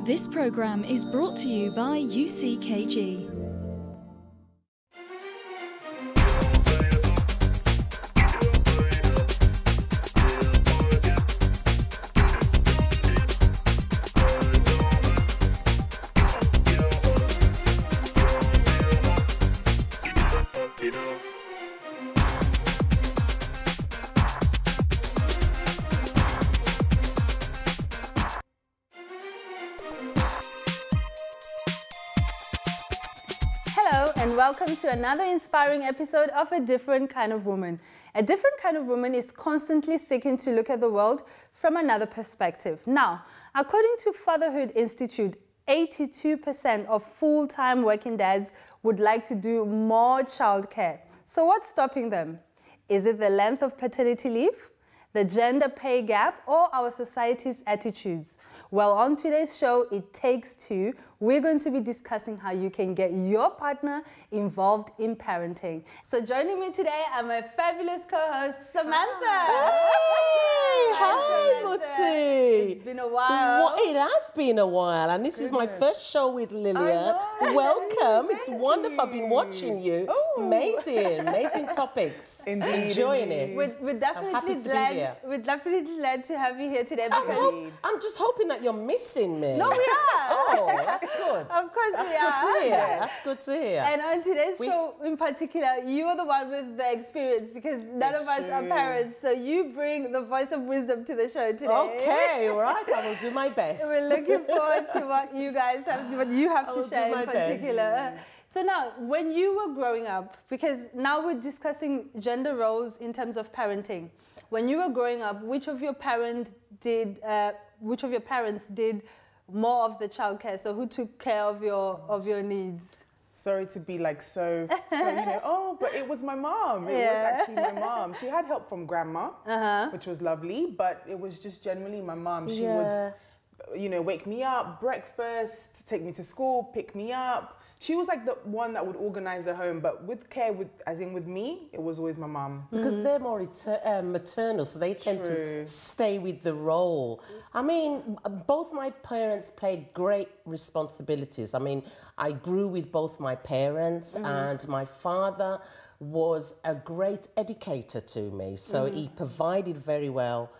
This program is brought to you by UCKG. Hello and welcome to another inspiring episode of A Different Kind of Woman. A Different Kind of Woman is constantly seeking to look at the world from another perspective. Now, according to Fatherhood Institute, 82% of full-time working dads would like to do more childcare. So what's stopping them? Is it the length of paternity leave, the gender pay gap, or our society's attitudes? Well, on today's show, It Takes Two, we're going to be discussing how you can get your partner involved in parenting. So joining me today are my fabulous co-host, Samantha. Hi, Muti. It's been a while. It has been a while, and this is my first show with Lillian. Thank Welcome. It's you. wonderful. I've been watching you. Oh. amazing topics. Indeed, Enjoying indeed. it. We're definitely happy to be glad. here. We're definitely glad to have you here today because I'm just hoping that you're missing me. no, we are. Oh, that's good. Of course That's we good are. to hear. That's good to hear. And on today's show in particular, you are the one with the experience because none of us are parents. So you bring the voice of wisdom to the show today. Okay, right. I will do my best. We're looking forward to what you guys have, what you have I to will share do my in particular. So now, when you were growing up, because now we're discussing gender roles in terms of parenting. When you were growing up, which of your parents did more of the childcare? So who took care of your needs? Sorry to be like so but it was my mom. It Yeah. was actually my mom. She had help from grandma, which was lovely, but it was just generally my mom. She would, wake me up, breakfast, take me to school, pick me up. She was like the one that would organize the home, but with care, as in with me, it was always my mom. Because they're more maternal, so they tend to stay with the role. I mean, both my parents played great responsibilities. I mean, I grew with both my parents, and my father was a great educator to me. So he provided very well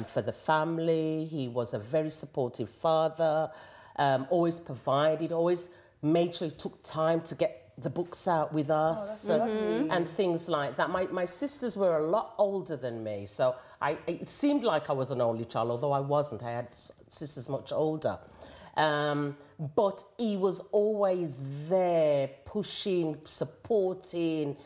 for the family. He was a very supportive father, always provided, always made sure he took time to get the books out with us and things like that. My sisters were a lot older than me, so it seemed like I was an only child, although I wasn't. I had sisters much older. But he was always there, pushing, supporting.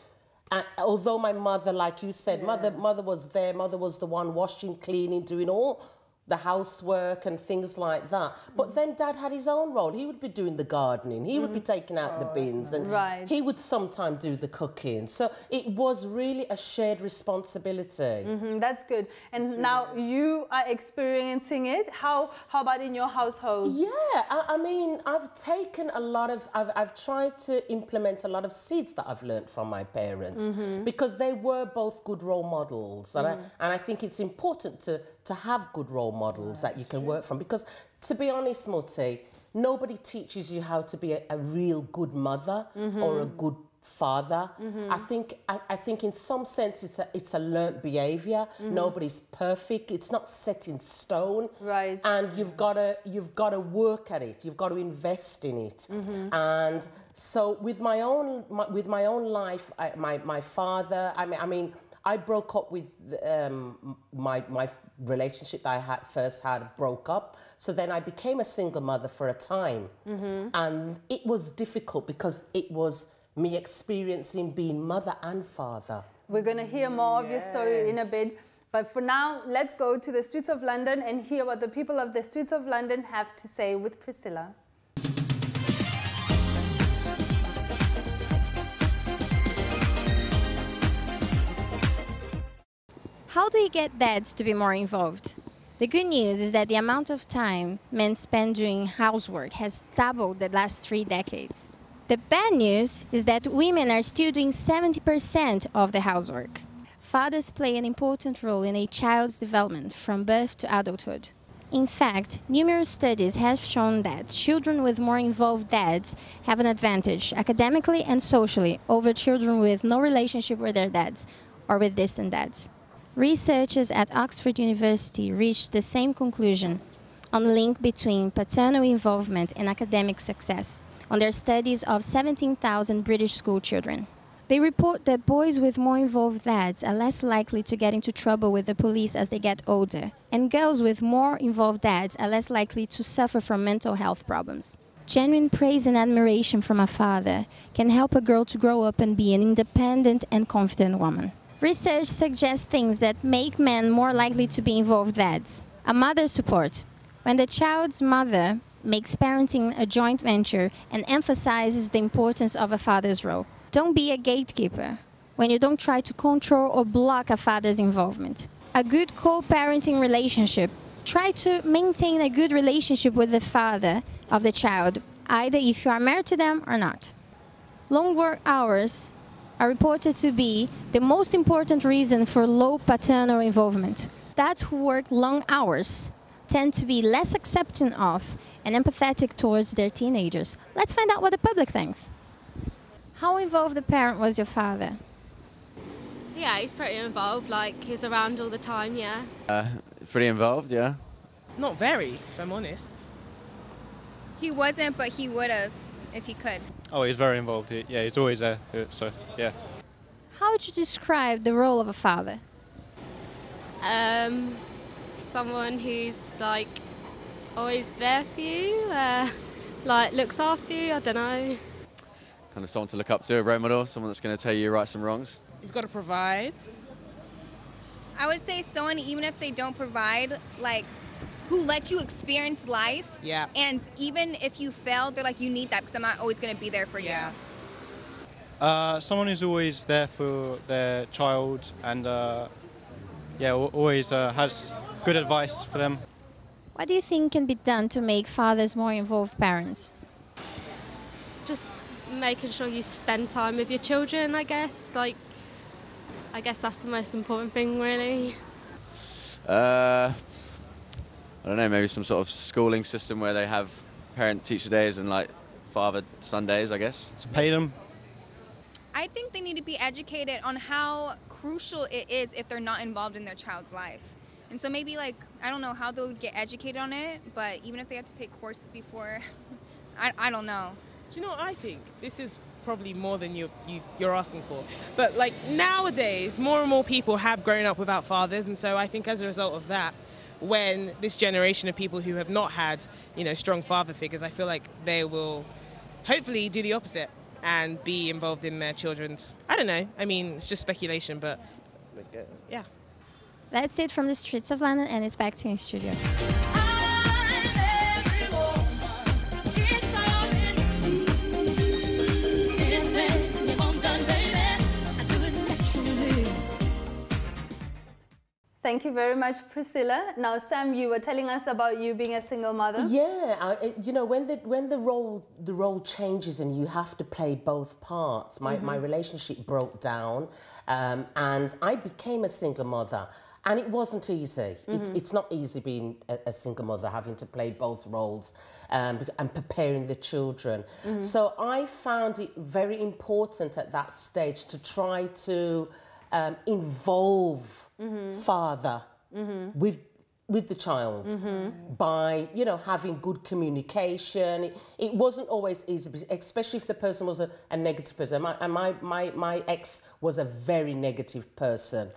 And although my mother, like you said, mother was there, mother was the one washing, cleaning, doing all the housework and things like that. But then Dad had his own role. He would be doing the gardening. He would be taking out the bins, and he would sometimes do the cooking. So it was really a shared responsibility. That's good. And now you are experiencing it. How about in your household? Yeah, I mean, I've taken a lot of, I've tried to implement a lot of seeds that I've learned from my parents because they were both good role models. And I think it's important to have good role models that you can work from, because to be honest, Muti, nobody teaches you how to be a real good mother or a good father. I think in some sense it's a learnt behavior. Nobody's perfect. It's not set in stone. Right. And you've got to work at it. You've got to invest in it. And so with my own life, my father, I mean I broke up with my relationship that I first had broke up. So then I became a single mother for a time. And it was difficult because it was me experiencing being mother and father. We're going to hear more of your story in a bit. But for now, let's go to the streets of London and hear what the people of the streets of London have to say with Priscilla. How do you get dads to be more involved? The good news is that the amount of time men spend doing housework has doubled the last 3 decades. The bad news is that women are still doing 70% of the housework. Fathers play an important role in a child's development from birth to adulthood. In fact, numerous studies have shown that children with more involved dads have an advantage academically and socially over children with no relationship with their dads or with distant dads. Researchers at Oxford University reached the same conclusion on the link between paternal involvement and academic success on their studies of 17,000 British school children. They report that boys with more involved dads are less likely to get into trouble with the police as they get older, and girls with more involved dads are less likely to suffer from mental health problems. Genuine praise and admiration from a father can help a girl to grow up and be an independent and confident woman. Research suggests things that make men more likely to be involved dads. A mother's support. When the child's mother makes parenting a joint venture and emphasizes the importance of a father's role. Don't be a gatekeeper when you don't try to control or block a father's involvement. A good co-parenting relationship. Try to maintain a good relationship with the father of the child, either if you are married to them or not. Long work hours are reported to be the most important reason for low paternal involvement. Dads who work long hours tend to be less accepting of and empathetic towards their teenagers. Let's find out what the public thinks. How involved a parent was your father? Yeah, he's pretty involved, like he's around all the time, yeah. Pretty involved, yeah. Not very, if I'm honest. He wasn't, but he would have if he could. Oh, he's very involved. Yeah, he's always there, so yeah. How would you describe the role of a father? Someone who's like always there for you, like looks after you, I don't know. Kind of someone to look up to, a role model, someone that's going to tell you your rights and wrongs. He's got to provide. I would say someone, even if they don't provide, like, who lets you experience life. Yeah. And even if you fail, they're like, you need that because I'm not always going to be there for you. Yeah. Someone who's always there for their child and always has good advice for them. What do you think can be done to make fathers more involved parents? Just making sure you spend time with your children, I guess. Like, I guess that's the most important thing, really. I don't know, maybe some sort of schooling system where they have parent-teacher days and like father-son days, I guess. Just pay them. I think they need to be educated on how crucial it is if they're not involved in their child's life. And so maybe, like, I don't know how they would get educated on it, but even if they have to take courses before, I don't know. Do you know what I think? This is probably more than you're asking for. But, like, nowadays, more and more people have grown up without fathers, and so I think as a result of that, when this generation of people who have not had, strong father figures, I feel like they will hopefully do the opposite and be involved in their children's, I don't know, I mean, it's just speculation, but yeah. That's it from the streets of London, and it's back to you in studio. Thank you very much, Priscilla. Now, Sam, you were telling us about you being a single mother. Yeah, when the role changes and you have to play both parts, my relationship broke down, and I became a single mother, and it wasn't easy. It's not easy being a single mother, having to play both roles, and preparing the children. So I found it very important at that stage to try to involve father with the child by having good communication. It wasn't always easy, especially if the person was a negative person. My ex was a very negative person.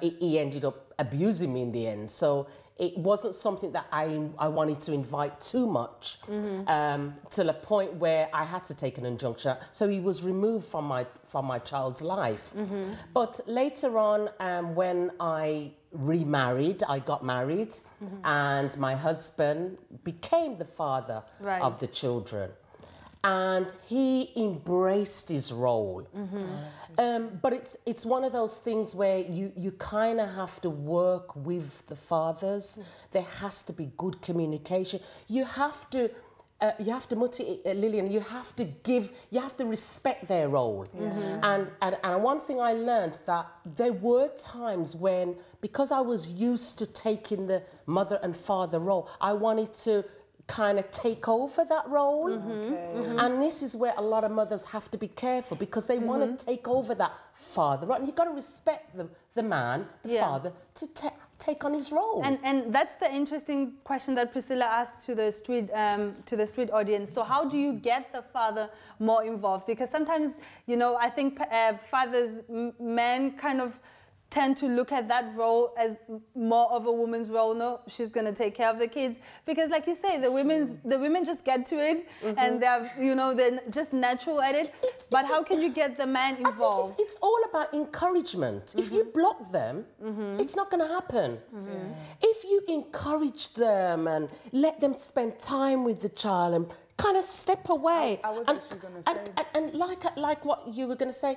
He ended up abusing me in the end, so it wasn't something that I wanted to invite too much, to the point where I had to take an injunction. So he was removed from my child's life. But later on, when I remarried, I got married, and my husband became the father of the children. And he embraced his role. But it's one of those things where you kind of have to work with the fathers. There has to be good communication. You have to you have to, Lillian, you have to respect their role. And one thing I learned that there were times when, because I was used to taking the mother and father role, I wanted to kind of take over that role. And this is where a lot of mothers have to be careful, because they want to take over that father role. And you've got to respect the man, the father, to take on his role. And that's the interesting question that Priscilla asked to the street audience. So how do you get the father more involved? Because sometimes, you know, I think fathers, men kind of tend to look at that role as more of a woman's role. No, she's going to take care of the kids, because like you say, the women just get to it, and they're, you know, they're just natural at it. But how can you get the man involved? I think it's all about encouragement. If you block them, it's not going to happen. If you encourage them and let them spend time with the child and kind of step away, I was actually going to say, and like what you were going to say,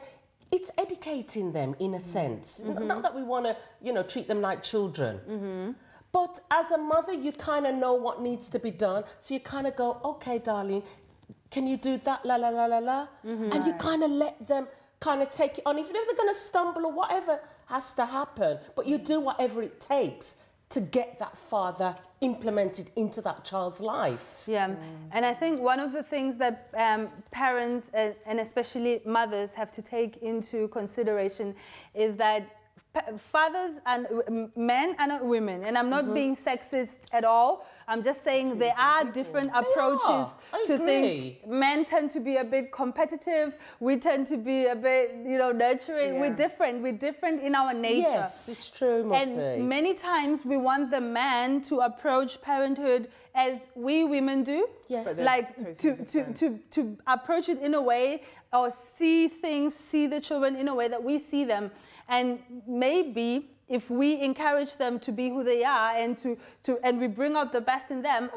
it's educating them in a sense. Not that we want to, you know, treat them like children. But as a mother, you kind of know what needs to be done. So you kind of go, okay, darling, can you do that, la, la, la, la, la? And you kind of let them kind of take it on. Even if they're going to stumble or whatever has to happen, but you do whatever it takes to get that father implemented into that child's life. Yeah, and I think one of the things that parents and especially mothers have to take into consideration is that fathers and men are not women, and I'm not being sexist at all. I'm just saying there are different approaches to things. Men tend to be a bit competitive. We tend to be a bit, you know, nurturing. We're different. We're different in our nature. Yes, it's true, Marty. And many times we want the man to approach parenthood as we women do. Yes. Like to approach it in a way, or see the children in a way that we see them. And maybe if we encourage them to be who they are and and we bring out the best in them,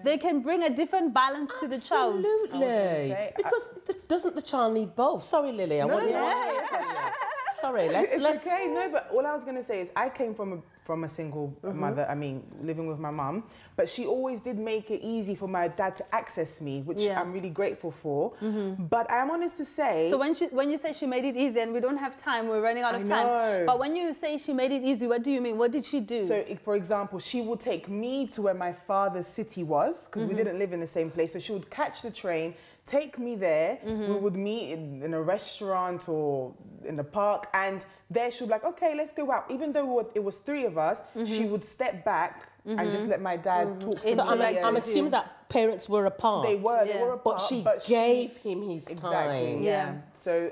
they can bring a different balance to the child. Absolutely. Because doesn't the child need both? Sorry, Lily, I want to Sorry, let's. Okay, no, but all I was going to say is I came from a single mother. I mean, living with my mum, but she always did make it easy for my dad to access me, which I'm really grateful for. But I am honest to say. So when you say she made it easy, and we don't have time, we're running out of time. But when you say she made it easy, what do you mean? What did she do? So, for example, she would take me to where my father's city was, because we didn't live in the same place. So she would catch the train, take me there. We would meet in a restaurant or in the park, and there she would be like, okay, let's go out. Even though it was three of us, she would step back and just let my dad talk to me. So I'm assuming that parents were apart. They were apart. But she gave him his time. Yeah. So,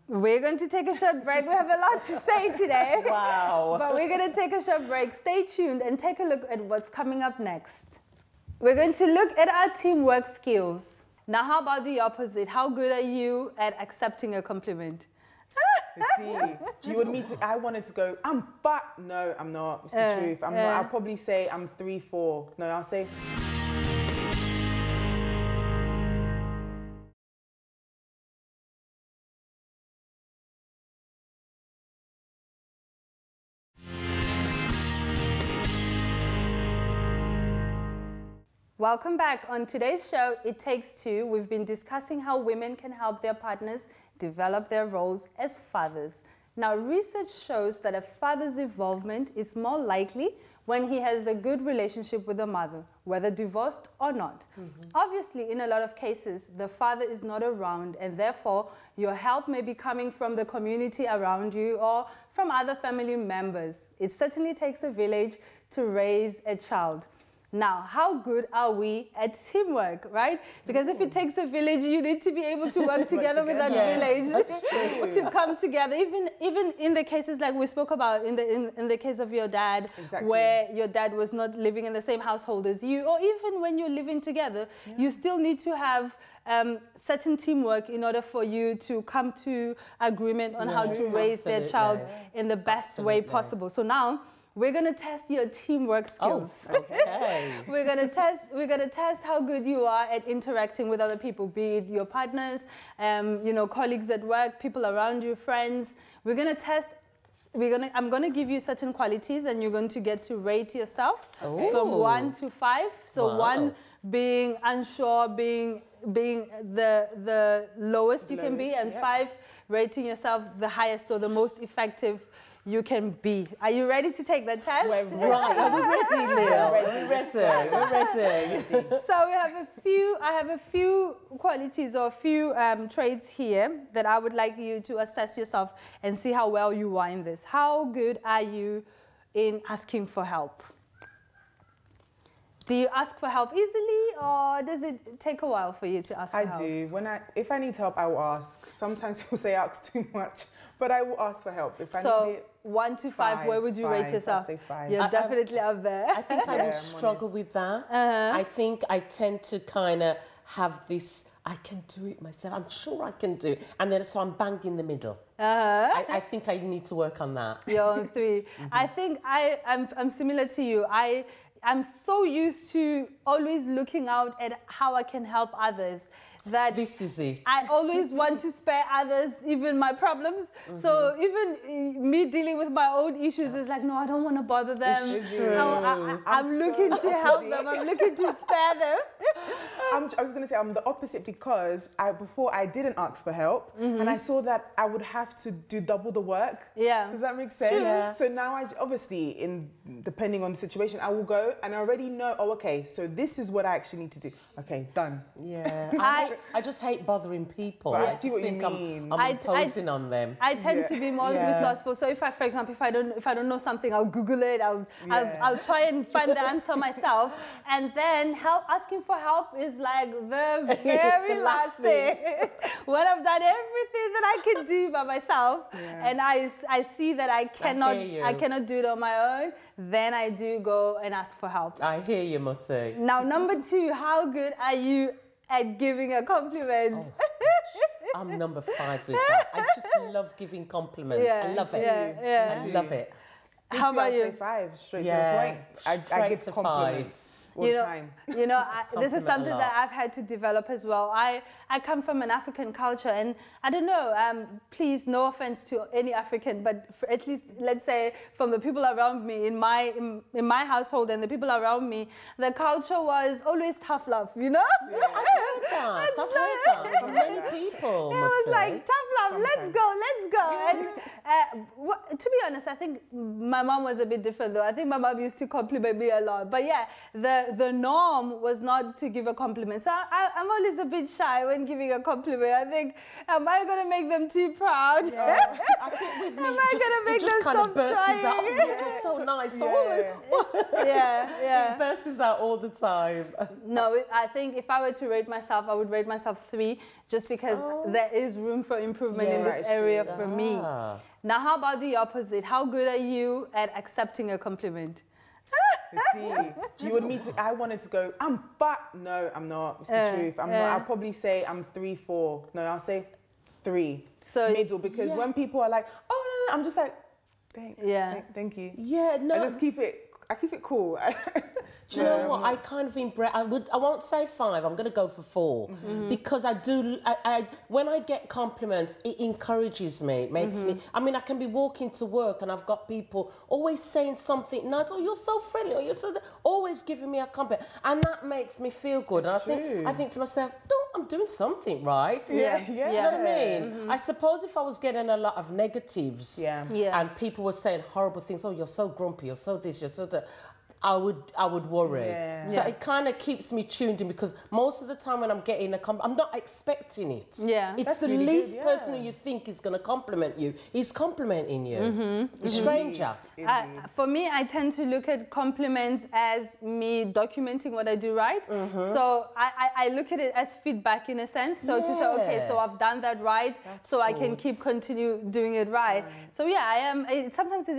we're going to take a short break. We have a lot to say today. Wow. But we're going to take a short break. Stay tuned and take a look at what's coming up next. We're going to look at our teamwork skills. Now, how about the opposite? How good are you at accepting a compliment? I wanted to go, I'm fat. No, I'm not. It's the truth. I'm not. I'll probably say I'm 3'4". No, I'll say. Welcome back. On today's show, It Takes Two, we've been discussing how women can help their partners develop their roles as fathers. Now, research shows that a father's involvement is more likely when he has a good relationship with the mother, whether divorced or not. Obviously, in a lot of cases, the father is not around, and therefore your help may be coming from the community around you or from other family members. It certainly takes a village to raise a child. Now, how good are we at teamwork, right? Because if it takes a village, you need to be able to work together with that village to come together. Even in the cases like we spoke about, in the case of your dad, where your dad was not living in the same household as you, or even when you're living together, you still need to have certain teamwork in order for you to come to agreement on how to raise their child in the best way possible. So now, we're gonna test your teamwork skills. Oh, okay. We're gonna test how good you are at interacting with other people, be it your partners, you know, colleagues at work, people around you, friends. We're gonna test I'm gonna give you certain qualities, and you're going to get to rate yourself Ooh. from 1 to 5. So Wow. 1 being unsure, being the lowest you can be, and 5 rating yourself the highest, so the most effective you can be. Are you ready to take the test? We're right. Are we ready, Lil? We're ready. So we have I have a few qualities or a few traits here that I would like you to assess yourself and see how well you are in this. How good are you in asking for help? Do you ask for help easily, or does it take a while for you to ask for help? I do. If I need help, I will ask. Sometimes people say I ask too much, but I will ask for help. If I need it, 1 to 5, where would you rate yourself? I'll say 5. You're definitely up there. I think I will struggle with that. I think I tend to kind of have this, I can do it myself. I'm sure I can do it. And then so I'm bang in the middle. I think I need to work on that. You're on 3. I think I'm similar to you. I'm so used to always looking out at how I can help others that this is it. I always want to spare others even my problems. So even me dealing with my own issues is like, no, I don't want to bother them. It's true. I'm looking to help them. I'm looking to spare them. I was going to say I'm the opposite because before I didn't ask for help and I saw that I would have to do double the work. Yeah. Does that make sense? Yeah. So now obviously depending on the situation, I will go and I already know, oh, okay, so this is what I actually need to do. Okay, done. Yeah. I just hate bothering people. But I I see what you mean. I'm imposing on them. I tend to be more resourceful. So if I, for example, if I don't know something, I'll Google it. I'll try and find the answer myself. And then asking for help is like the very last thing. When I've done everything that I can do by myself, and I see that I cannot do it on my own, then I do go and ask for help. I hear you, Mote. Now, number 2, how good are you at giving a compliment? Oh, I'm number 5 with that. I just love giving compliments. I love it. I love it. How about you? I'll say 5, straight to the point. I give compliments. All the time. This is something that I've had to develop as well. I come from an African culture, and I don't know, please, no offense to any African, but at least, let's say, from the people around me, in my household and the people around me, the culture was always tough love, you know? Yeah, I've heard that from many people. It was like, tough love, let's go. And to be honest, I think my mom was a bit different though. I think my mom used to compliment me a lot. But yeah, the norm was not to give a compliment. So I'm always a bit shy when giving a compliment. I think, am I going to make them too proud? Yeah. I think with me, it just kind of bursts out. Oh, you're so nice. Yeah. It bursts out all the time. No, I think if I were to rate myself, I would rate myself 3, just because there is room for improvement in this area for me. Now, how about the opposite? How good are you at accepting a compliment? I wanted to go, no, I'm not. It's the truth. I'm not. I'll probably say I'm 3, 4. No, I'll say 3. So middle, because when people are like, oh, no, I'm just like, thank you. Yeah, no. I keep it cool. Do you know what? I kind of I won't say 5. I'm going to go for 4 because I do. When I get compliments, it encourages me. It makes me. I mean, I can be walking to work and I've got people always saying something nice. Oh, you're so friendly. Oh, you're so. Always giving me a compliment, and that makes me feel good. And I think to myself, I'm doing something right. Yeah. Do you know what I mean? I suppose if I was getting a lot of negatives, and people were saying horrible things. Oh, you're so grumpy. You're so this. You're so that. I would worry. So it kind of keeps me tuned in, because most of the time when I'm getting a compliment, I'm not expecting it. Yeah. It's the really least person who you think is going to compliment you. He's complimenting you. A stranger. For me, I tend to look at compliments as me documenting what I do right. So I look at it as feedback in a sense. So to say, okay, so I've done that right, so I can continue doing it right. So yeah, I am. Sometimes it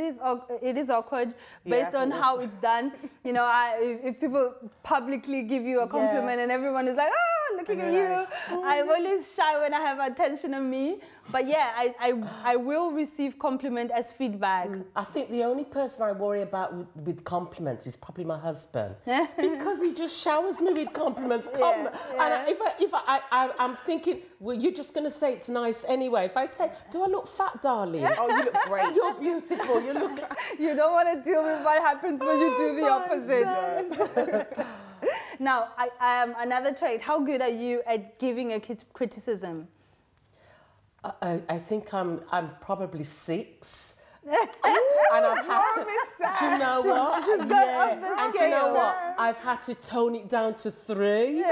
is awkward based on how it's done. You know, if people publicly give you a compliment and everyone is like, looking at you. I'm always shy when I have attention on me. But yeah, I will receive compliment as feedback. I think the only person I worry about with compliments is probably my husband. Because he just showers me with compliments. And I'm thinking, well, you're just going to say it's nice anyway. If I say, do I look fat, darling? Oh, you look great. You're beautiful. You look... You don't want to deal with what happens when you do the opposite. Now, another trait. How good are you at giving a kid criticism? I think I'm probably 6. And I've had to... Do you know what? She's got up the and scale. do you know what? I've had to tone it down to 3.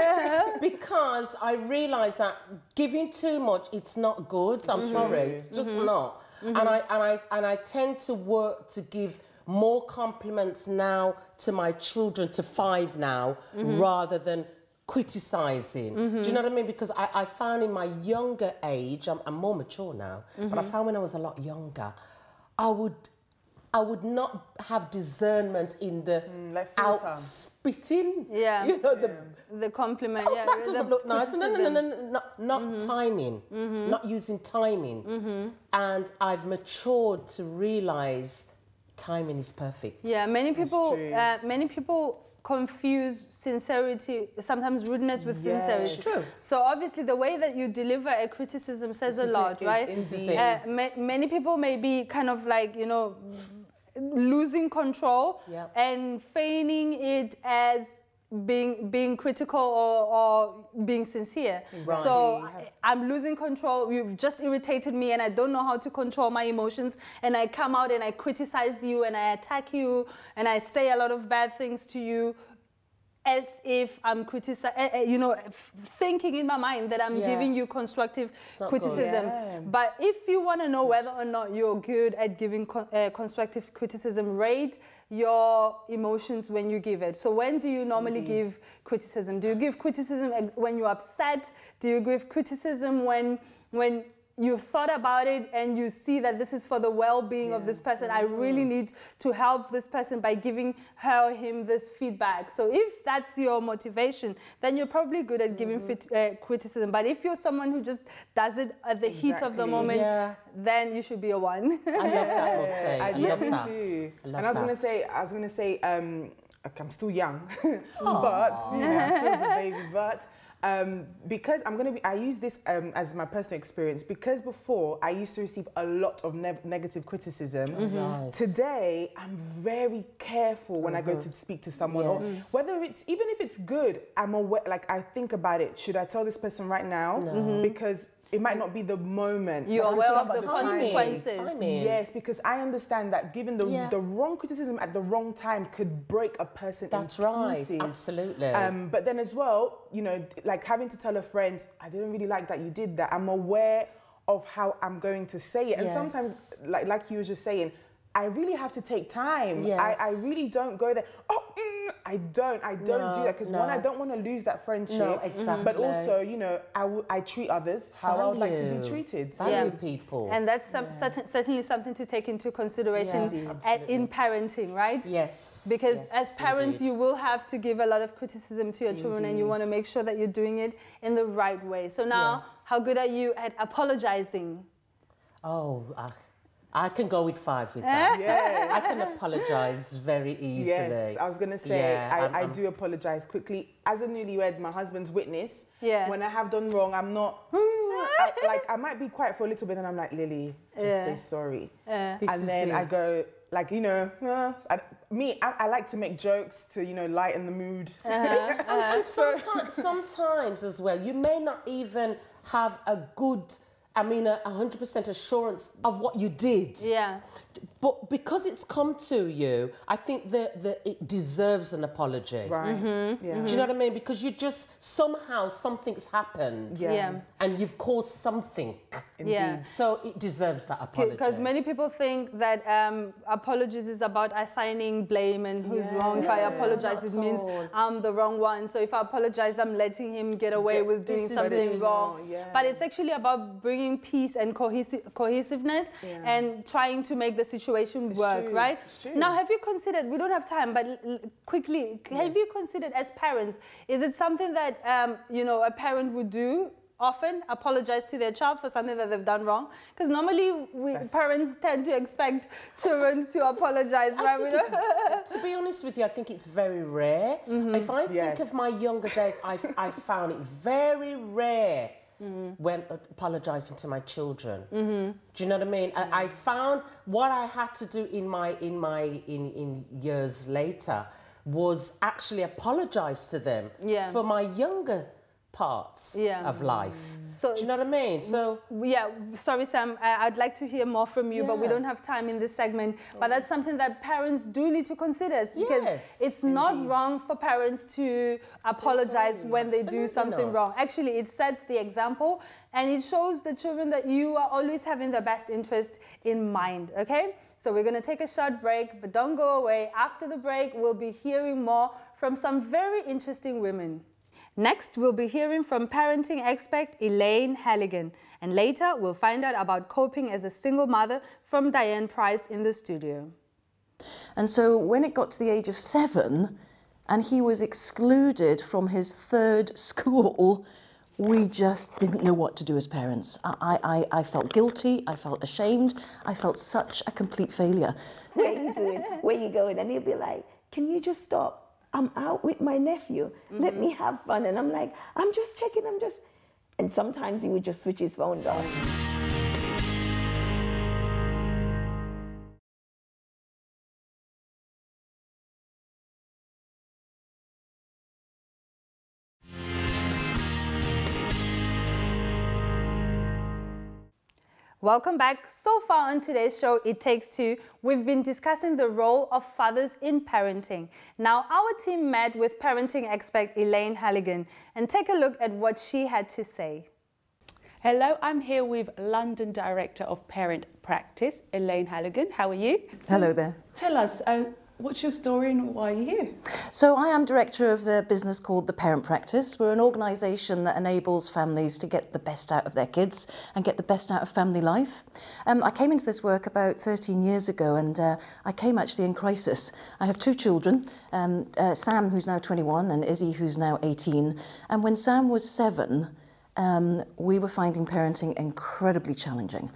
Because I realise that giving too much, it's not good. I'm sorry. It's just not. And I tend to work to give more compliments now to my children, to 5 now, rather than criticising. Do you know what I mean? Because I found in my younger age, I'm more mature now, but I found when I was a lot younger, I would not have discernment in the out-spitting. Yeah. You know, the compliment. Oh, yeah, that doesn't look nice. No, not timing. Mm-hmm. Not using timing. And I've matured to realise timing is perfect. Yeah, many people confuse sincerity, sometimes rudeness with sincerity. True. So obviously the way that you deliver a criticism says a lot, right? Many people may be kind of like, you know, losing control and feigning it as being critical or being sincere. Exactly. So I'm losing control. You've just irritated me and I don't know how to control my emotions, and I come out and I criticize you and I attack you and I say a lot of bad things to you, as if I'm thinking in my mind that I'm giving you constructive criticism. But if you want to know whether or not you're good at giving constructive criticism, rate your emotions when you give it. So when do you normally give criticism? Do you give criticism when you're upset? Do you give criticism when you've thought about it and you see that this is for the well-being of this person? I really need to help this person by giving her or him this feedback. So if that's your motivation, then you're probably good at giving criticism. But if you're someone who just does it at the heat of the moment, then you should be a 1. I love that, Rote. I love that. Too. And I was going to say, okay, I'm still young, but I'm still a baby, but because I use this as my personal experience, because before I used to receive a lot of negative criticism. Today, I'm very careful when I go to speak to someone, or whether even if it's good, I'm aware, like I think about it. Should I tell this person right now? Because it might not be the moment. You're aware of the consequences. Yes, because I understand that giving the wrong criticism at the wrong time could break a person in pieces. That's right, absolutely. But then as well, you know, like having to tell a friend, I didn't really like that you did that. I'm aware of how I'm going to say it. And sometimes, like you were just saying, I really have to take time. I really don't go there, I don't do that, because one, I don't want to lose that friendship. No, exactly. But also, you know, I treat others how I would like to be treated. Value people. And that's certainly something to take into consideration in parenting, right? Yes. Because as parents, you will have to give a lot of criticism to your children, and you want to make sure that you're doing it in the right way. So now, how good are you at apologizing? I can go with 5 with that. I can apologise very easily. Yes, I was going to say, I do apologise quickly. As a newlywed, my husband's witness. When I have done wrong, I'm not... I might be quiet for a little bit and I'm like, Lily, just say sorry. And then I go, like, you know, I like to make jokes to, you know, lighten the mood. And sometimes as well, you may not even have a good... 100% assurance of what you did. But because it's come to you, I think that it deserves an apology. Right. Do you know what I mean? Because you just, somehow, something's happened. And you've caused something. Indeed. So it deserves that apology. Because many people think that apologies is about assigning blame and who's wrong. If I apologize, it means I'm the wrong one. So if I apologize, I'm letting him get away with doing something wrong. But it's actually about bringing peace and cohesiveness and trying to make the situation work, true. right? It's true. Now, have you considered, we don't have time, but quickly, have you considered as parents, is it something that, you know, a parent would do often, apologize to their child for something that they've done wrong? Because normally parents tend to expect children to apologize, right? To be honest with you, I think it's very rare. If I think of my younger days, I found it very rare when apologising to my children. Do you know what I mean? I found what I had to do in years later was actually apologise to them for my younger parts of life. So, do you know what I mean? So yeah, sorry Sam, I'd like to hear more from you, but we don't have time in this segment. But that's something that parents do need to consider, because it's not wrong for parents to apologize when they do something wrong. Actually, it sets the example and it shows the children that you are always having their best interest in mind, okay? So we're going to take a short break, but don't go away. After the break, we'll be hearing more from some very interesting women. Next, we'll be hearing from parenting expert Elaine Halligan, and later we'll find out about coping as a single mother from Diane Price in the studio. And so when it got to the age of 7 and he was excluded from his 3rd school, we just didn't know what to do as parents. I felt guilty, I felt ashamed, I felt such a complete failure. What are you doing? Where are you going? And he'll be like, can you just stop? I'm out with my nephew. Let me have fun. And I'm like, I'm just checking, And sometimes he would just switch his phone down. Welcome back. So far on today's show, It Takes Two, we've been discussing the role of fathers in parenting. Now, our team met with parenting expert Elaine Halligan and take a look at what she had to say. Hello, I'm here with London Director of Parent Practice, Elaine Halligan. How are you? Hello there. Tell us, what's your story and why are you here? So I am director of a business called The Parent Practice. We're an organisation that enables families to get the best out of their kids and get the best out of family life. I came into this work about 13 years ago, and I came actually in crisis. I have 2 children, Sam, who's now 21, and Izzy, who's now 18. And when Sam was 7, we were finding parenting incredibly challenging.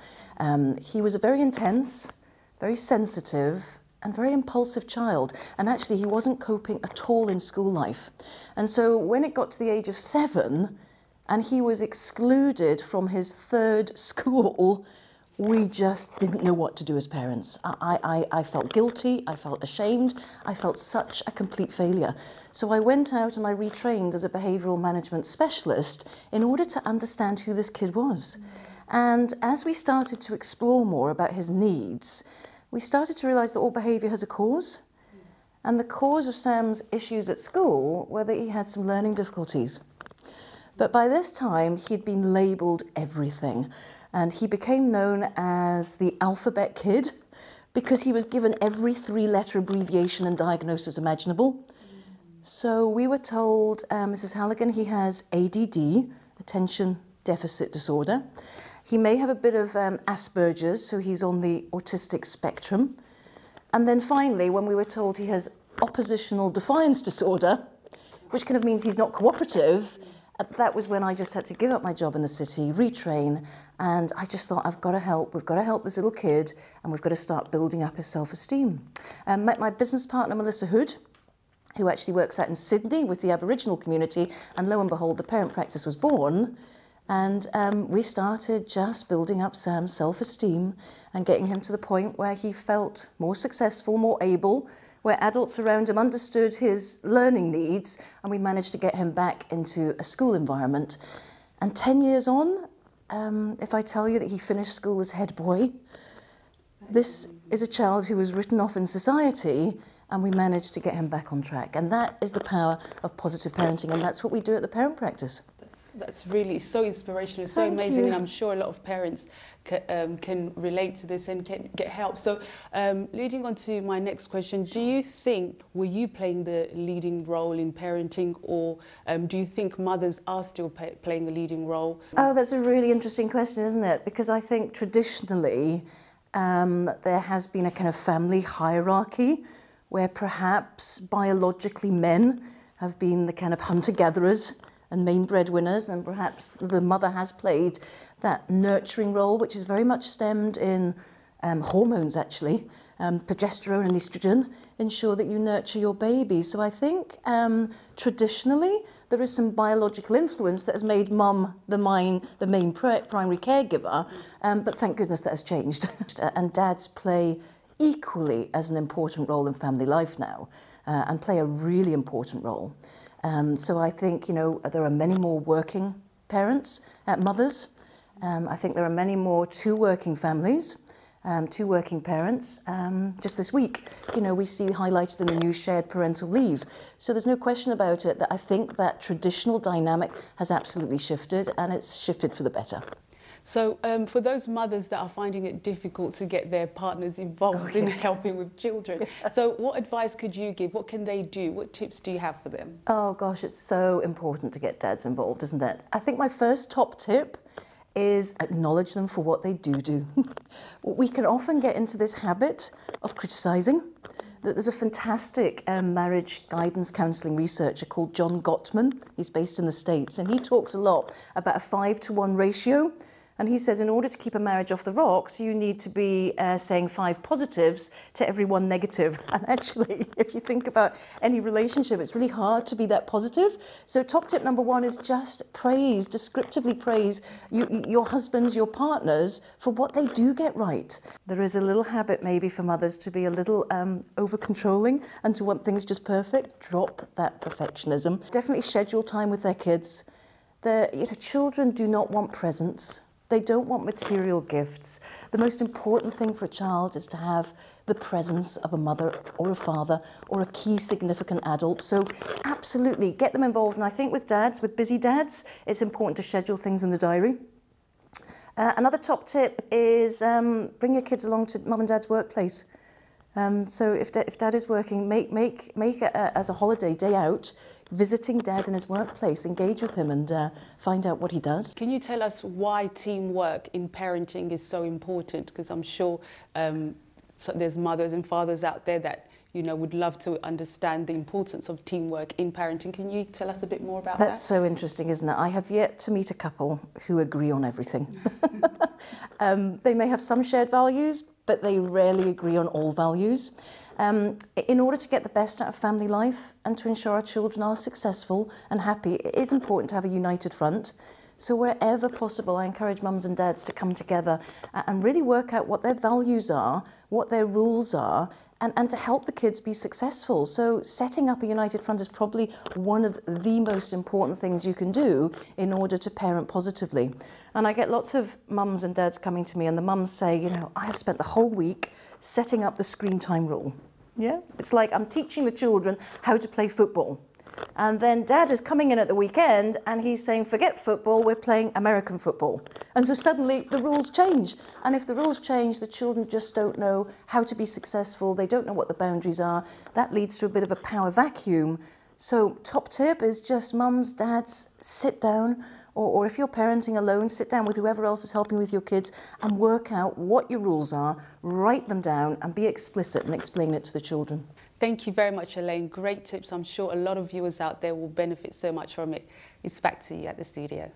He was a very intense, very sensitive, and very impulsive child, and actually he wasn't coping at all in school life. And so when it got to the age of 7 and he was excluded from his 3rd school, we just didn't know what to do as parents. I felt guilty, I felt ashamed, I felt such a complete failure. So I went out and I retrained as a behavioural management specialist in order to understand who this kid was. And as we started to explore more about his needs, we started to realise that all behaviour has a cause. And the cause of Sam's issues at school were that he had some learning difficulties. But by this time, he'd been labelled everything. And he became known as the alphabet kid because he was given every 3-letter abbreviation and diagnosis imaginable. So we were told, Mrs. Halligan, he has ADD, attention deficit disorder. He may have a bit of Asperger's, so he's on the autistic spectrum. And then finally, when we were told he has oppositional defiance disorder, which kind of means he's not cooperative, that was when I just had to give up my job in the city, retrain, and I just thought, we've got to help this little kid, and we've got to start building up his self-esteem. Met my business partner, Melissa Hood, who actually works out in Sydney with the Aboriginal community, and lo and behold, the Parent Practice was born. And we started just building up Sam's self-esteem and getting him to the point where he felt more successful, more able, where adults around him understood his learning needs, and we managed to get him back into a school environment. And 10 years on, if I tell you that he finished school as head boy, this is a child who was written off in society, and we managed to get him back on track. And that is the power of positive parenting, and that's what we do at the Parent Practice. That's really so inspirational, so amazing, and I'm sure a lot of parents can relate to this and can get help. So leading on to my next question, do you think, were you playing the leading role in parenting, or do you think mothers are still playing a leading role? Oh, that's a really interesting question, isn't it? Because I think traditionally there has been a kind of family hierarchy where perhaps biologically men have been the kind of hunter-gatherers and main breadwinners, and perhaps the mother has played that nurturing role, which is very much stemmed in hormones, actually, progesterone and estrogen, ensure that you nurture your baby. So I think traditionally there is some biological influence that has made mum the main primary caregiver, but thank goodness that has changed. And dads play equally as an important role in family life now, and play a really important role. So I think, there are many more working parents, mothers. I think there are many more two working families, two working parents. Just this week, we see highlighted in the news shared parental leave. So there's no question about it that I think that traditional dynamic has absolutely shifted, and it's shifted for the better. So for those mothers that are finding it difficult to get their partners involved in helping with children, so what advice could you give? What can they do? What tips do you have for them? Oh gosh, it's so important to get dads involved, isn't it? I think my first top tip is acknowledge them for what they do. We can often get into this habit of criticising. There's a fantastic marriage guidance counselling researcher called John Gottman. He's based in the States, and he talks a lot about a 5-to-1 ratio. And he says in order to keep a marriage off the rocks, you need to be saying 5 positives to every 1 negative. And actually, if you think about any relationship, it's really hard to be that positive. So top tip number 1 is just praise, descriptively praise your husbands, your partners for what they do get right. There is a little habit maybe for mothers to be a little over-controlling and to want things just perfect. Drop that perfectionism. Definitely schedule time with their kids. Children do not want presents. They don't want material gifts. The most important thing for a child is to have the presence of a mother or a father or a key significant adult. So absolutely get them involved. And I think with dads, with busy dads, it's important to schedule things in the diary. Another top tip is bring your kids along to mum and dad's workplace. So if dad is working, make it as a holiday day out, visiting dad in his workplace, engage with him and find out what he does. Can you tell us why teamwork in parenting is so important? Because I'm sure there's mothers and fathers out there that would love to understand the importance of teamwork in parenting. Can you tell us a bit more about that? That's so interesting, isn't it? I have yet to meet a couple who agree on everything. They may have some shared values, but they rarely agree on all values. In order to get the best out of family life and to ensure our children are successful and happy, it is important to have a united front. So wherever possible, I encourage mums and dads to come together and really work out what their values are, what their rules are, and to help the kids be successful. So setting up a united front is probably one of the most important things you can do in order to parent positively. And I get lots of mums and dads coming to me, and the mums say, I have spent the whole week setting up the screen time rule. Yeah, it's like I'm teaching the children how to play football. And then dad is coming in at the weekend and he's saying, forget football, we're playing American football. And so suddenly the rules change. And if the rules change, the children just don't know how to be successful. They don't know what the boundaries are. That leads to a bit of a power vacuum. So top tip is just mums, dads, sit down, or if you're parenting alone, sit down with whoever else is helping with your kids and work out what your rules are, write them down and be explicit and explain it to the children. Thank you very much, Elaine. Great tips. I'm sure a lot of viewers out there will benefit so much from it. It's back to you at the studio.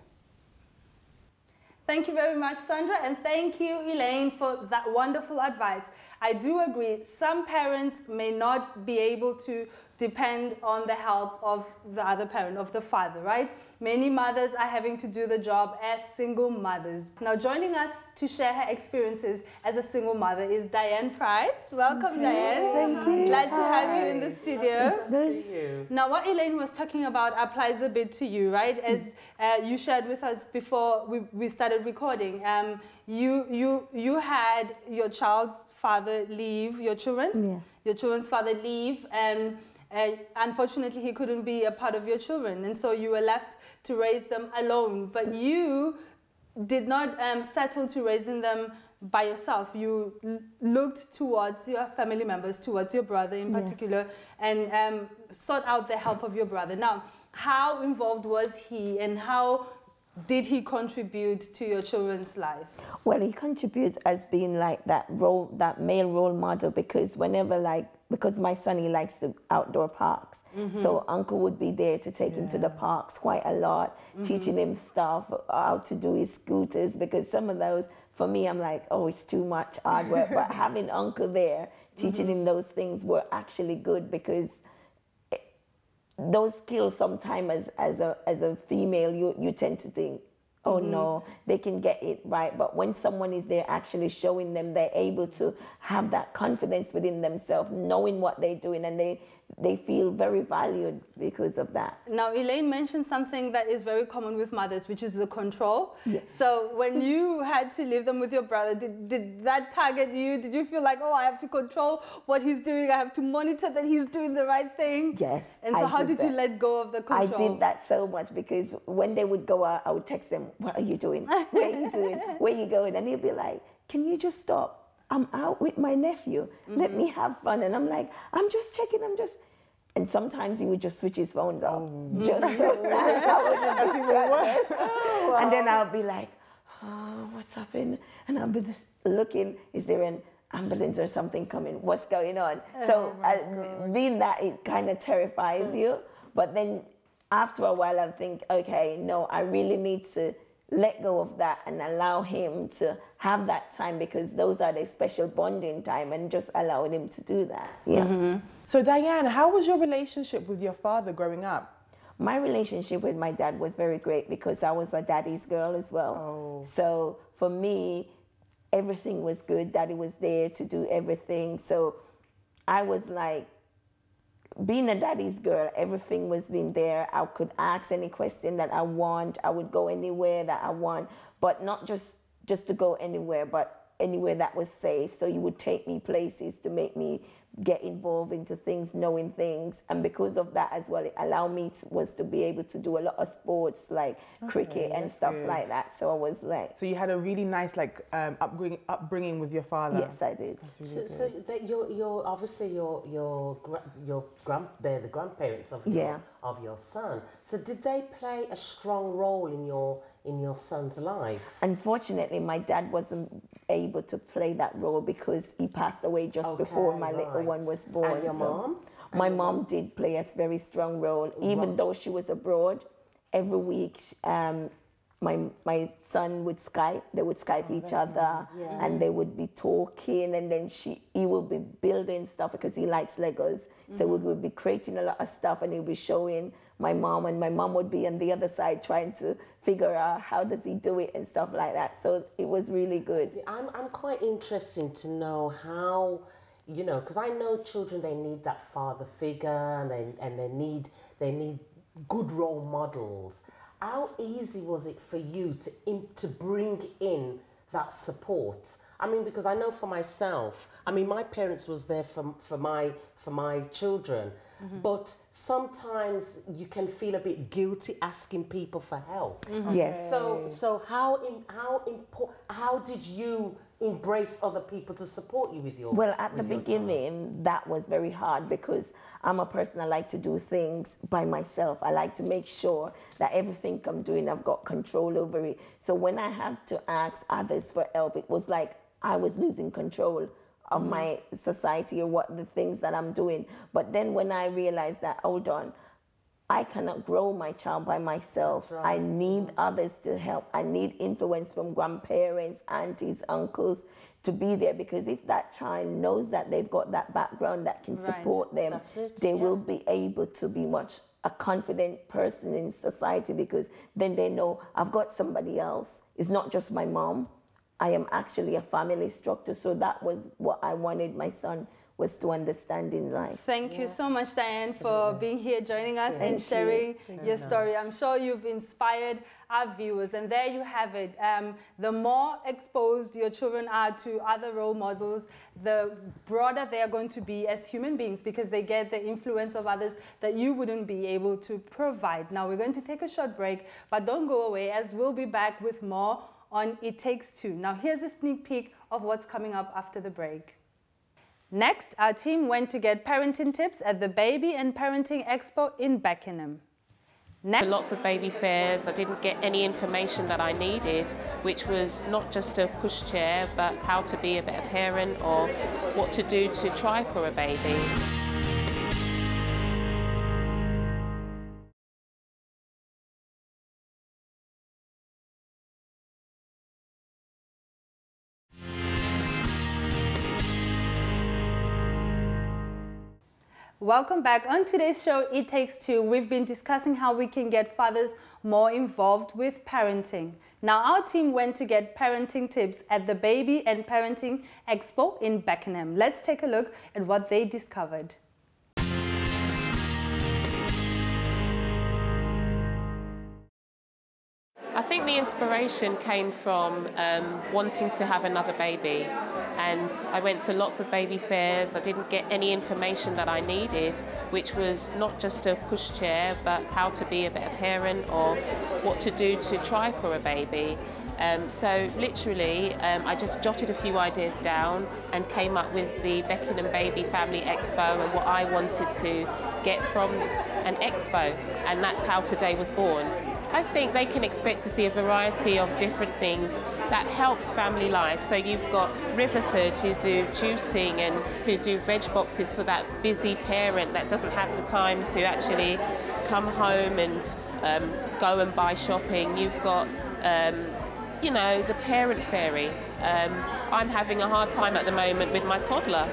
Thank you very much, Sandra, and thank you, Elaine, for that wonderful advice. I do agree, some parents may not be able to depend on the help of the other parent, of the father, right? Many mothers are having to do the job as single mothers. Now, joining us to share her experiences as a single mother is Diane Price. Welcome, Diane. Thank you. Glad to have you in the studio. Nice to see you. Now, what Elaine was talking about applies a bit to you, right? As you shared with us before we started recording, you had your child's father leave, your children's father leave, and unfortunately he couldn't be a part of your children, and so you were left to raise them alone. But you did not settle to raising them by yourself. You looked towards your family members, towards your brother in particular, and sought out the help of your brother. Now, how involved was he, and how did he contribute to your children's life? Well, he contributes as being like that male role model, because because my son, he likes the outdoor parks. So uncle would be there to take him to the parks quite a lot, teaching him stuff, how to do his scooters, because some of those, for me, I'm like, oh, it's too much hard work. But having uncle there, teaching him those things were actually good, because those skills sometimes as a female, you tend to think, oh no, they can get it right. But when someone is there actually showing them, they're able to have that confidence within themselves, knowing what they're doing, and they feel very valued because of that. Now, Elaine mentioned something that is very common with mothers, which is the control. Yes. So when you had to leave them with your brother, did that target you? Did you feel like, oh, I have to control what he's doing, I have to monitor that he's doing the right thing? Yes. And so how did you let go of the control? I did that so much, because when they would go out, I would text them, what are you doing? Where are you doing? Where are you going? And he'd be like, can you just stop? I'm out with my nephew. Let me have fun. And I'm like, I'm just checking, and sometimes he would just switch his phones off. Just so that I wouldn't be distracted. And then I'll be like, oh, what's happening? And I'll be just looking, is there an ambulance or something coming? What's going on? So being that, it kind of terrifies you. But then after a while, I think, okay, no, I really need to let go of that and allow him to have that time, because those are the special bonding time, and just allowing him to do that. Yeah. So Diane, how was your relationship with your father growing up? My relationship with my dad was very great, because I was a daddy's girl as well. So for me, everything was good. Daddy was there to do everything. So I was like, being a daddy's girl, everything was being there. I could ask any question that I want. I would go anywhere that I want, but not just to go anywhere, but anywhere that was safe. So you would take me places to make me get involved into things, knowing things. And because of that as well, it allowed me to be able to do a lot of sports like cricket and stuff like that. So I was like... So you had a really nice upbringing with your father? Yes, I did. Really so that you're obviously the grandparents of your son. So did they play a strong role in your son's life? Unfortunately, my dad wasn't able to play that role, because he passed away just before my little one was born. And your mom? My mom did play a very strong role, even though she was abroad. Every week, my son would Skype. They would Skype each other, and they would be talking, and then he would be building stuff, because he likes Legos. So we would be creating a lot of stuff, and he'd be showing my mom, and my mom would be on the other side trying to figure out how does he do it and stuff like that. So it was really good. I'm quite interested to know how, because I know children, they need that father figure, and they need good role models. How easy was it for you to bring in that support? I mean, because I know for myself, my parents was there for my children, but sometimes you can feel a bit guilty asking people for help. Yes. So how did you embrace other people to support you with your? Well, at the beginning, that was very hard, because I'm a person, I like to do things by myself. I like to make sure that everything I'm doing, I've got control over it. So when I had to ask others for help, it was like I was losing control of my society or what the things that I'm doing. But then when I realized that, hold on, I cannot grow my child by myself. I need others to help. I need influence from grandparents, aunties, uncles to be there, because if that child knows that they've got that background that can support them, they will be able to be a confident person in society, because then they know I've got somebody else. It's not just my mom. I am actually a family structure. So that was what I wanted my son was to understand in life. Thank you so much, Diane, for being here, joining us and sharing your story. I'm sure you've inspired our viewers, and there you have it. The more exposed your children are to other role models, the broader they are going to be as human beings, because they get the influence of others that you wouldn't be able to provide. Now we're going to take a short break, but don't go away, as we'll be back with more on It Takes Two. Now here's a sneak peek of what's coming up after the break. Next, our team went to get parenting tips at the Baby and Parenting Expo in Beckenham. Lots of baby fairs. I didn't get any information that I needed, which was not just a pushchair, but how to be a better parent or what to do to try for a baby. Welcome back. On today's show, It Takes Two, we've been discussing how we can get fathers more involved with parenting. Now, our team went to get parenting tips at the Baby and Parenting Expo in Beckenham. Let's take a look at what they discovered. I think the inspiration came from wanting to have another baby, and I went to lots of baby fairs. I didn't get any information that I needed, which was not just a pushchair, but how to be a better parent or what to do to try for a baby. So literally, I just jotted a few ideas down and came up with the Beckenham Baby Family Expo and what I wanted to get from an expo, and that's how today was born. I think they can expect to see a variety of different things that helps family life. So you've got Riverford who do juicing and who do veg boxes for that busy parent that doesn't have the time to actually come home and go and buy shopping. You've got you know, the parent fairy. I'm having a hard time at the moment with my toddler.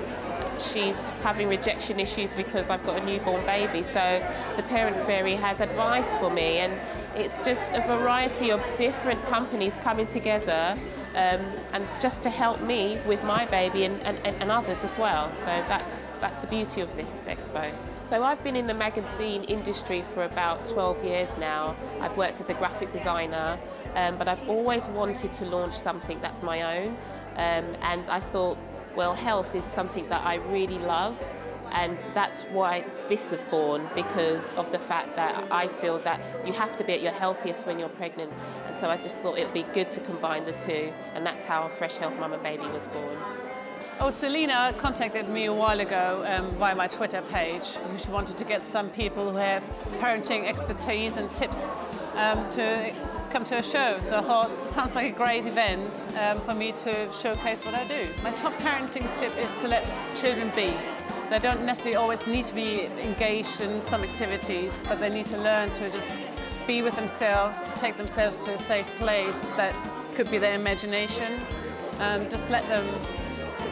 She's having rejection issues because I've got a newborn baby, so the Parent Fairy has advice for me, and it's just a variety of different companies coming together and just to help me with my baby and others as well. So that's the beauty of this expo. So I've been in the magazine industry for about 12 years now. I've worked as a graphic designer, but I've always wanted to launch something that's my own, and I thought, well, health is something that I really love, and that's why this was born, because of the fact that I feel that you have to be at your healthiest when you're pregnant, and so I just thought it would be good to combine the two, and that's how Fresh Health Mum and Baby was born. Oh, Selena contacted me a while ago via my Twitter page because she wanted to get some people who have parenting expertise and tips to come to a show. So I thought, it sounds like a great event for me to showcase what I do. My top parenting tip is to let children be. They don't necessarily always need to be engaged in some activities, but they need to learn to just be with themselves, to take themselves to a safe place that could be their imagination. Just let them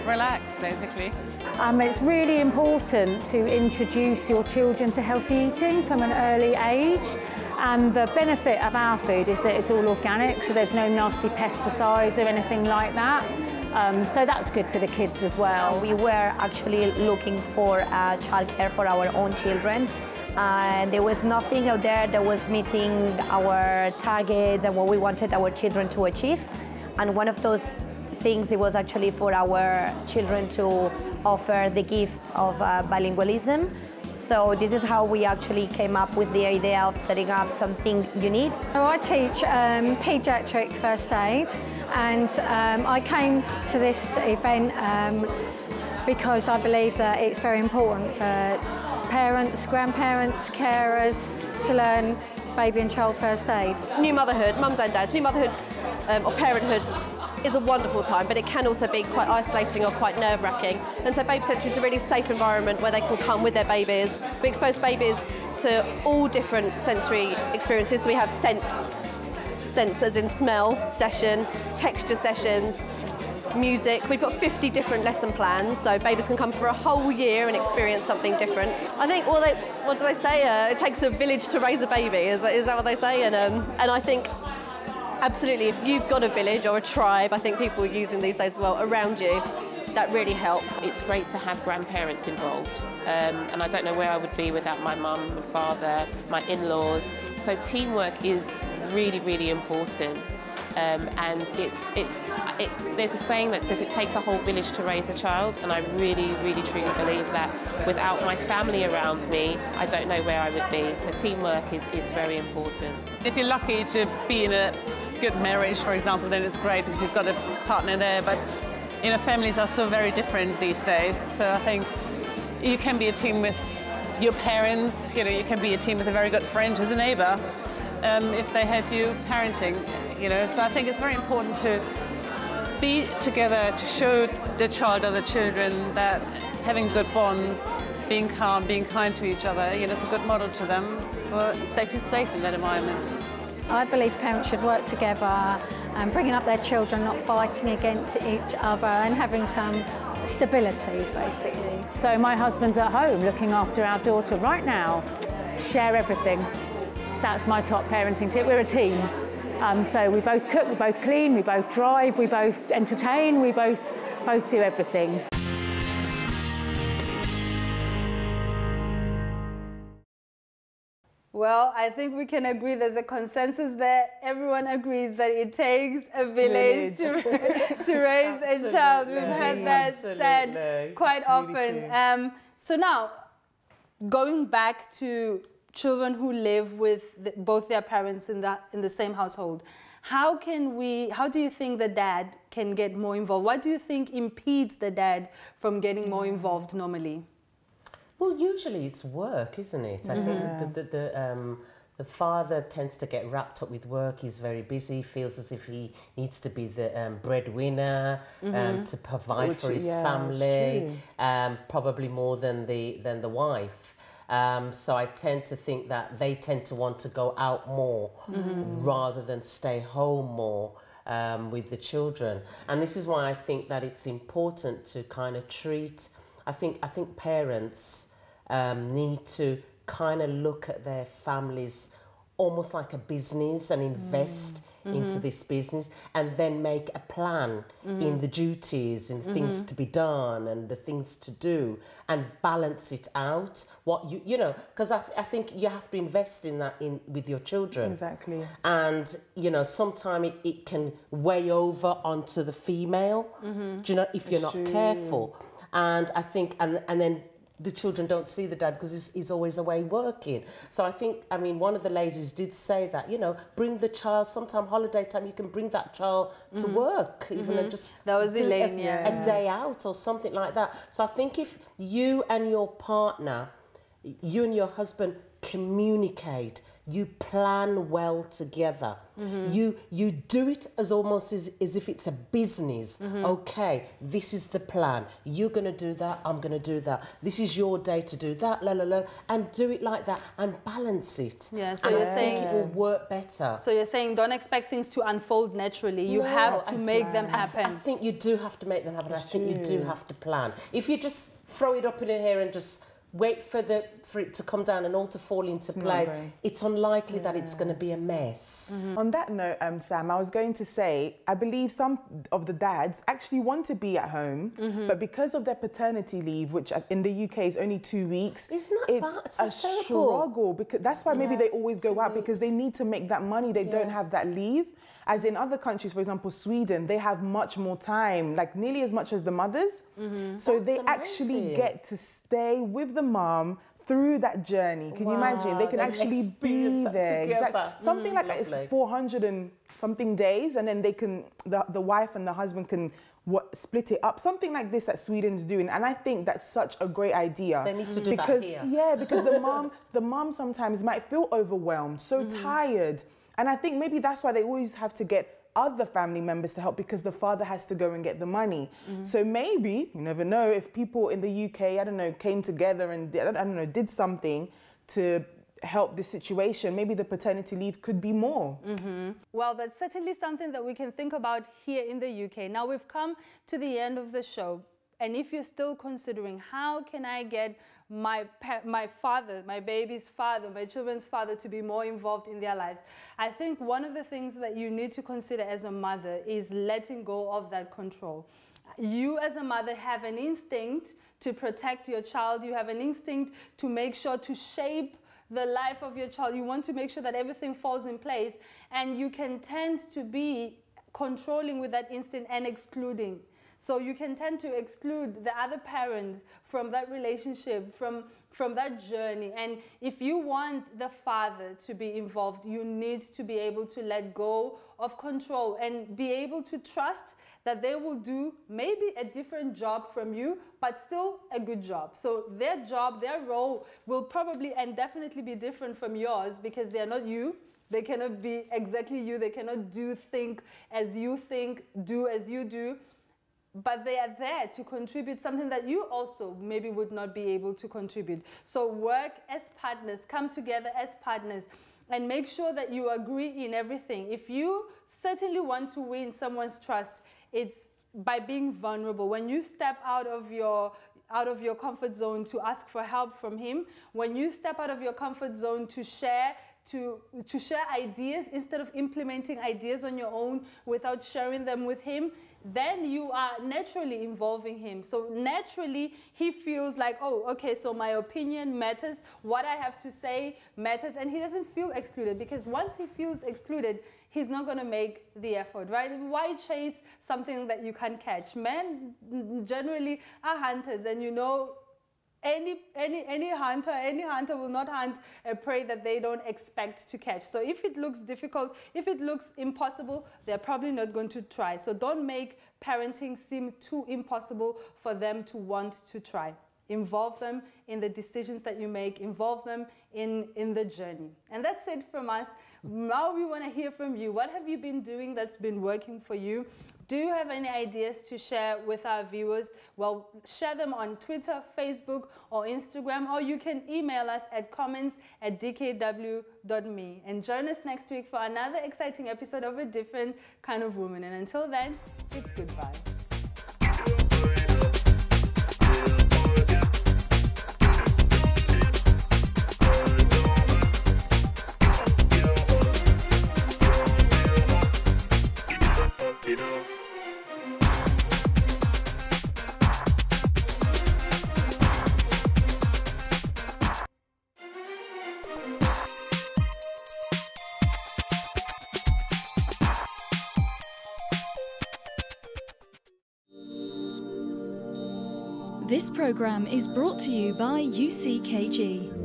relax, basically. It's really important to introduce your children to healthy eating from an early age, and the benefit of our food is that it's all organic, so there's no nasty pesticides or anything like that. So that's good for the kids as well. We were actually looking for childcare for our own children, and there was nothing out there that was meeting our targets and what we wanted our children to achieve. And one of those things, it was actually for our children to offer the gift of bilingualism. So this is how we actually came up with the idea of setting up something unique. I teach paediatric first aid, and I came to this event because I believe that it's very important for parents, grandparents, carers to learn baby and child first aid. New motherhood, mums and dads, new motherhood or parenthood is a wonderful time, but it can also be quite isolating or quite nerve-wracking. And so Baby Centre is a really safe environment where they can come with their babies. We expose babies to all different sensory experiences. So we have sense as in smell session, texture sessions, music. We've got 50 different lesson plans, so babies can come for a whole year and experience something different. I think, well, what do they say? It takes a village to raise a baby. Is that what they say? And I think, absolutely, if you've got a village or a tribe, I think people are using these days as well, around you, that really helps. It's great to have grandparents involved, and I don't know where I would be without my mum and father, my in-laws. So teamwork is really, really important. And there's a saying that says it takes a whole village to raise a child, and I really, really, truly believe that without my family around me, I don't know where I would be. So teamwork is very important. If you're lucky to be in a good marriage, for example, then it's great because you've got a partner there, but families are so very different these days. So I think you can be a team with your parents, you can be a team with a very good friend who's a neighbour, if they help you parenting, So I think it's very important to be together, to show the child or the children that having good bonds, being calm, being kind to each other, is a good model to them, for they feel safe in that environment. I believe parents should work together and bringing up their children, not fighting against each other, and having some stability, basically. So my husband's at home looking after our daughter right now. Share everything. That's my top parenting tip. We're a team. So we both cook, we both clean, we both drive, we both entertain, we both do everything. Well, I think we can agree there's a consensus there. Everyone agrees that it takes a village to raise a child. We've heard that said quite often. So now, going back to children who live with both their parents in the same household, how do you think the dad can get more involved? What do you think impedes the dad from getting more involved normally? Well, usually it's work, isn't it? I think the father tends to get wrapped up with work. He's very busy, feels as if he needs to be the breadwinner, to provide for his family, probably more than the wife. So I tend to think that they tend to want to go out more rather than stay home more with the children. And this is why I think that it's important to kind of treat... I think parents need to kind of look at their families almost like a business and invest into this business, and then make a plan in the duties and things to be done and the things to do, and balance it out. What because I think you have to invest in that with your children. Exactly. And sometimes it can weigh over onto the female. If you're not careful. And I think, and then the children don't see the dad because he's always away working. So I mean, one of the ladies did say that, bring the child, sometime holiday time, you can bring that child to work, even and just that was do Elaine, a day out or something like that. So I think if you and your partner, you and your husband communicate, you plan well together. You do it as almost as if it's a business. Okay, this is the plan. You're going to do that, I'm going to do that. This is your day to do that, and do it like that and balance it. Yeah, so and you're I saying think it will work better. So you're saying don't expect things to unfold naturally. You have to make them happen. I think you do have to make them happen. I think you do have to plan. If you just throw it up in the air and just wait for it to come down and all to fall into play, it's unlikely that it's going to be a mess. On that note, Sam, I was going to say, I believe some of the dads actually want to be at home, but because of their paternity leave, which in the UK is only 2 weeks, it's a struggle. Because that's why maybe they always go out, because they need to make that money. They don't have that leave. As in other countries, for example, Sweden, they have much more time, like nearly as much as the mothers. So they actually get to stay with the mom through that journey. Can you imagine? They can actually be there. Exactly. Something like it's 400 and something days, and then they can, the wife and the husband can split it up. Something like this that Sweden's doing. And I think that's such a great idea. They need to do that here. Yeah, because the mom sometimes might feel overwhelmed, so tired. And I think maybe that's why they always have to get other family members to help, because the father has to go and get the money. So maybe, you never know, if people in the UK, I don't know, came together and did something to help this situation, maybe the paternity leave could be more. Well, that's certainly something that we can think about here in the UK. Now we've come to the end of the show. And if you're still considering, how can I get my father, my baby's father, my children's father to be more involved in their lives? I think one of the things that you need to consider as a mother is letting go of that control. You as a mother have an instinct to protect your child. You have an instinct to make sure to shape the life of your child. You want to make sure that everything falls in place, and you can tend to be controlling with that instinct and excluding. So you can tend to exclude the other parent from that relationship, from that journey. And if you want the father to be involved, you need to be able to let go of control and be able to trust that they will do maybe a different job from you, but still a good job. So their job, their role will probably and definitely be different from yours because they are not you. They cannot be exactly you. They cannot think as you think, do as you do. But they are there to contribute something that you also maybe would not be able to contribute. So work as partners, come together as partners, and make sure that you agree in everything. If you certainly want to win someone's trust, it's by being vulnerable. When you step out of your comfort zone to ask for help from him, when you step out of your comfort zone to share ideas instead of implementing ideas on your own without sharing them with him, then you are naturally involving him. So naturally he feels like, oh, okay, so my opinion matters, what I have to say matters, and he doesn't feel excluded, because once he feels excluded, he's not going to make the effort, right? Why chase something that you can't catch? Men generally are hunters, and you know, any hunter will not hunt a prey that they don't expect to catch. So if it looks difficult, if it looks impossible, they're probably not going to try. So don't make parenting seem too impossible for them to want to try. Involve them in the decisions that you make, involve them in the journey. And that's it from us. Now we want to hear from you. What have you been doing that's been working for you? Do you have any ideas to share with our viewers? Well, share them on Twitter, Facebook, or Instagram, or you can email us at comments@dkw.me. And join us next week for another exciting episode of A Different Kind of Woman. And until then, it's goodbye. This program is brought to you by UCKG.